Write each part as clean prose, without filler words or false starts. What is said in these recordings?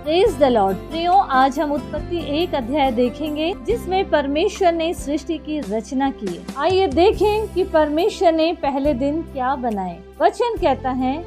Praise the Lord. प्रियो, आज हम उत्पत्ति 1 अध्याय देखेंगे जिसमें परमेश्वर ने सृष्टि की रचना की है। आइए देखें कि परमेश्वर ने पहले दिन क्या बनाए। वचन कहता है,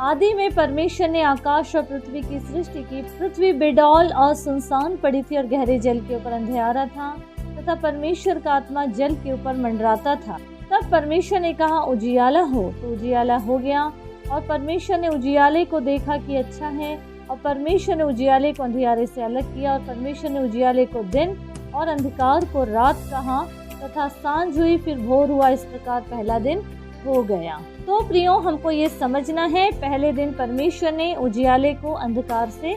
आदि में परमेश्वर ने आकाश और पृथ्वी की सृष्टि की। पृथ्वी बेडौल और सुनसान पड़ी थी और गहरे जल के ऊपर अंधेरा था तथा परमेश्वर का आत्मा जल के ऊपर मंडराता था। तब परमेश्वर ने कहा, उजियाला हो, तो उजियाला हो गया। और परमेश्वर ने उजियाले को देखा कि अच्छा है, और परमेश्वर ने उजियाले को अंधियारे से अलग किया। और परमेश्वर ने उजियाले को दिन और अंधकार को रात कहा, तथा सांझ हुई फिर भोर हुआ। इस प्रकार पहला दिन हो गया। तो प्रियो, हमको ये समझना है, पहले दिन परमेश्वर ने उजियाले को अंधकार से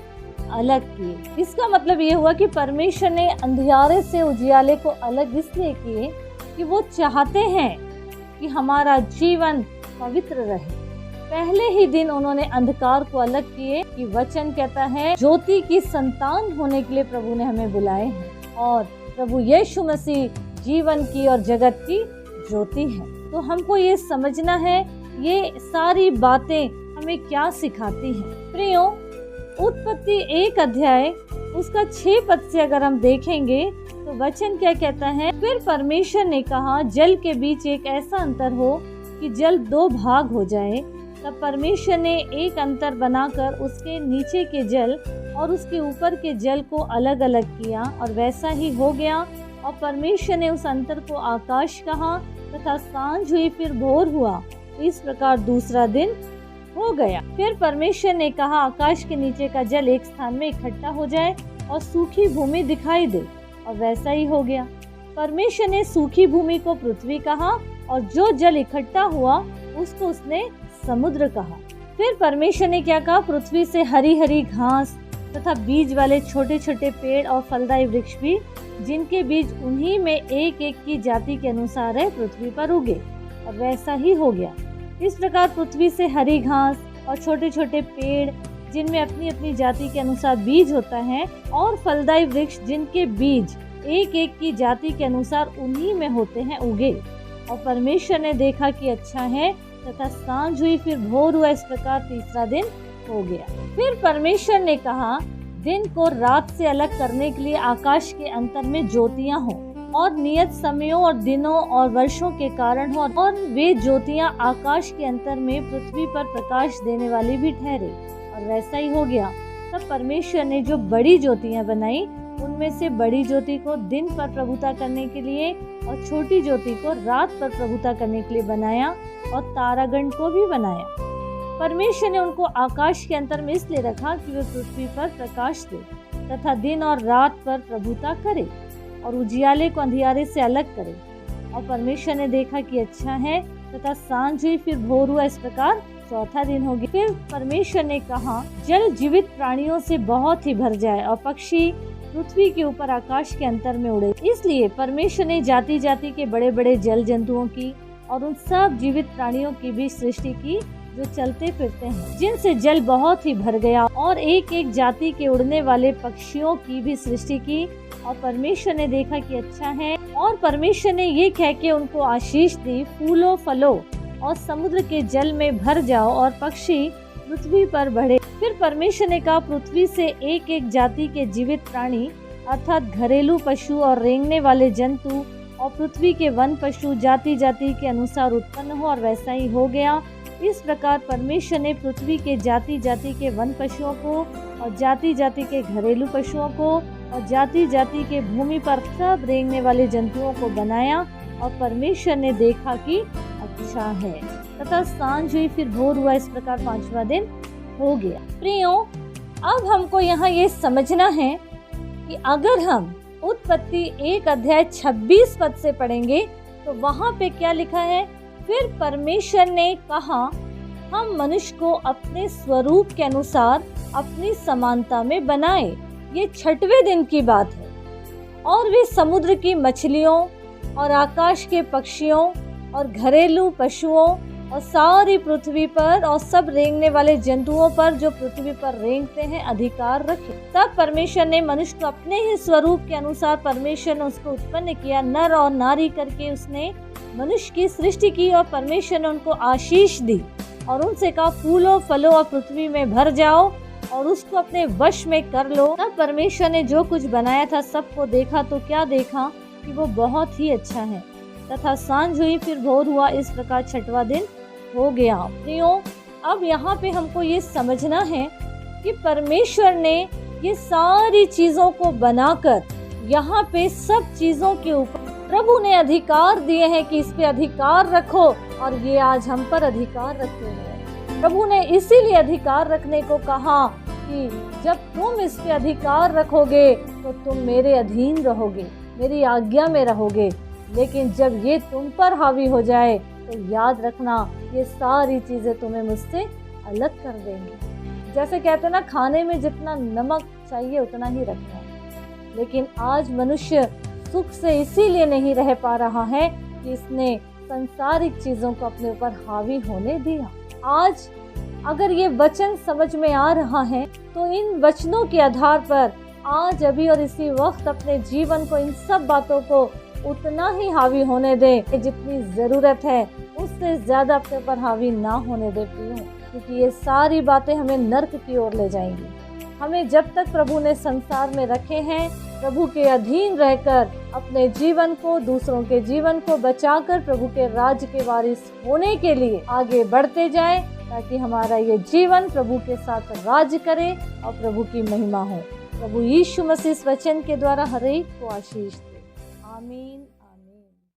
अलग किए। इसका मतलब ये हुआ कि परमेश्वर ने अंधियारे से उजियाले को अलग इसलिए किए कि वो चाहते हैं कि हमारा जीवन पवित्र रहे। पहले ही दिन उन्होंने अंधकार को अलग किए कि वचन कहता है, ज्योति की संतान होने के लिए प्रभु ने हमें बुलाए हैं, और प्रभु यीशु मसीह जीवन की और जगत की ज्योति है। तो हमको ये समझना है, ये सारी बातें हमें क्या सिखाती हैं। प्रियो, उत्पत्ति 1 अध्याय उसका 6 पद से अगर हम देखेंगे तो वचन क्या कहता है, फिर परमेश्वर ने कहा, जल के बीच एक ऐसा अंतर हो कि जल 2 भाग हो जाए। तब परमेश्वर ने एक अंतर बनाकर उसके नीचे के जल और उसके ऊपर के जल को अलग अलग किया, और वैसा ही हो गया। और परमेश्वर ने उस अंतर को आकाश कहा, तथा सांझ हुई फिर भोर हुआ। इस प्रकार दूसरा दिन हो गया। फिर परमेश्वर ने कहा, आकाश के नीचे का जल एक स्थान में इकट्ठा हो जाए और सूखी भूमि दिखाई दे, और वैसा ही हो गया। परमेश्वर ने सूखी भूमि को पृथ्वी कहा, और जो जल इकट्ठा हुआ उसको उसने समुद्र कहा। फिर परमेश्वर ने क्या कहा, पृथ्वी से हरी हरी घास तथा बीज वाले छोटे छोटे पेड़ और फलदायी वृक्ष भी, जिनके बीज उन्हीं में एक एक की जाति के अनुसार है, पृथ्वी पर उगे, और वैसा ही हो गया। इस प्रकार पृथ्वी से हरी घास और छोटे छोटे पेड़, जिनमें अपनी अपनी जाति के अनुसार बीज होता है, और फलदायी वृक्ष जिनके बीज एक एक की जाति के अनुसार उन्हीं में होते हैं, उगे। और परमेश्वर ने देखा कि अच्छा है, तथा सांझ हुई फिर भोर हुआ। इस प्रकार तीसरा दिन हो गया। फिर परमेश्वर ने कहा, दिन को रात से अलग करने के लिए आकाश के अंतर में ज्योतियां हों, और नियत समयों और दिनों और वर्षों के कारण हो, और वे ज्योतियां आकाश के अंतर में पृथ्वी पर प्रकाश देने वाली भी ठहरे, और वैसा ही हो गया। तब परमेश्वर ने जो बड़ी ज्योतियां बनाई, उनमें से बड़ी ज्योति को दिन पर प्रभुता करने के लिए और छोटी ज्योति को रात पर प्रभुता करने के लिए बनाया, और तारागण को भी बनाया। परमेश्वर ने उनको आकाश के अंतर में इसलिए रखा कि वे पृथ्वी पर प्रकाश दे तथा दिन और रात पर प्रभुता करे, और उजियाले को अंधियारे से अलग करे। और परमेश्वर ने देखा कि अच्छा है, तथा सांझ हुई फिर भोर हुआ। इस प्रकार चौथा दिन हो गया। फिर परमेश्वर ने कहा, जल जीवित प्राणियों से बहुत ही भर जाए, और पक्षी पृथ्वी के ऊपर आकाश के अंतर में उड़े। इसलिए परमेश्वर ने जाति जाति के बड़े बड़े जल जंतुओं की और उन सब जीवित प्राणियों की भी सृष्टि की, जो चलते फिरते हैं, जिनसे जल बहुत ही भर गया, और एक एक जाति के उड़ने वाले पक्षियों की भी सृष्टि की। और परमेश्वर ने देखा कि अच्छा है, और परमेश्वर ने ये कह के उनको आशीष दी, फूलो फलो और समुद्र के जल में भर जाओ, और पक्षी पृथ्वी पर बढ़े। फिर परमेश्वर ने कहा, पृथ्वी से एक एक जाति के जीवित प्राणी, अर्थात घरेलू पशु और रेंगने वाले जंतु, और पृथ्वी के वन पशु जाति जाति के अनुसार उत्पन्न हो, और वैसा ही हो गया। इस प्रकार परमेश्वर ने पृथ्वी के जाति जाति के वन पशुओं को, और जाति जाति के घरेलू पशुओं को, और जाति जाति के भूमि पर सब रेंगने वाले जंतुओं को बनाया। और परमेश्वर ने देखा कि अच्छा है, तथा सांझ हुई फिर भोर हुआ। इस प्रकार पांचवा दिन हो गया। प्रियो, अब हमको यहाँ ये समझना है कि अगर हम उत्पत्ति 1 अध्याय 26 पद से पढ़ेंगे तो वहाँ पे क्या लिखा है, फिर परमेश्वर ने कहा, हम मनुष्य को अपने स्वरूप के अनुसार अपनी समानता में बनाए। ये 6वें दिन की बात है। और वे समुद्र की मछलियों और आकाश के पक्षियों और घरेलू पशुओं और सारी पृथ्वी पर और सब रेंगने वाले जंतुओं पर जो पृथ्वी पर रेंगते हैं अधिकार रखे। तब परमेश्वर ने मनुष्य को अपने ही स्वरूप के अनुसार परमेश्वर ने उसको उत्पन्न किया, नर और नारी करके उसने मनुष्य की सृष्टि की। और परमेश्वर ने उनको आशीष दी और उनसे कहा, फूलो फलो और पृथ्वी में भर जाओ और उसको अपने वश में कर लो। तब परमेश्वर ने जो कुछ बनाया था सबको देखा तो क्या देखा कि वो बहुत ही अच्छा है। तथा सांझ हुई फिर भोर हुआ, इस प्रकार छठवां दिन हो गया। प्रियो, अब यहाँ पे हमको ये समझना है कि परमेश्वर ने ये सारी चीजों को बनाकर यहाँ पे सब चीजों के ऊपर प्रभु ने अधिकार दिए हैं कि इस पे अधिकार रखो, और ये आज हम पर अधिकार रखे हुए हैं। प्रभु ने इसीलिए अधिकार रखने को कहा कि जब तुम इस पे अधिकार रखोगे तो तुम मेरे अधीन रहोगे, मेरी आज्ञा में रहोगे। लेकिन जब ये तुम पर हावी हो जाए तो याद रखना ये सारी चीजें तुम्हें मुझसे अलग कर देंगी। जैसे कहते हैं ना, खाने में जितना नमक चाहिए उतना ही रखना। लेकिन आज मनुष्य सुख से इसीलिए नहीं रह पा रहा है कि इसने सांसारिक चीजों को अपने ऊपर हावी होने दिया। आज अगर ये वचन समझ में आ रहा है तो इन वचनों के आधार पर आज अभी और इसी वक्त अपने जीवन को, इन सब बातों को उतना ही हावी होने दे जितनी जरूरत है, उससे ज्यादा अपने ऊपर हावी ना होने दे प्रियो, क्योंकि ये सारी बातें हमें नर्क की ओर ले जाएंगी। हमें जब तक प्रभु ने संसार में रखे हैं, प्रभु के अधीन रहकर अपने जीवन को, दूसरों के जीवन को बचाकर प्रभु के राज्य के वारिस होने के लिए आगे बढ़ते जाएं, ताकि हमारा ये जीवन प्रभु के साथ राज्य करे और प्रभु की महिमा हो। प्रभु यीशु मसीह इस वचन के द्वारा हर एक को आशीष दे। आमीन।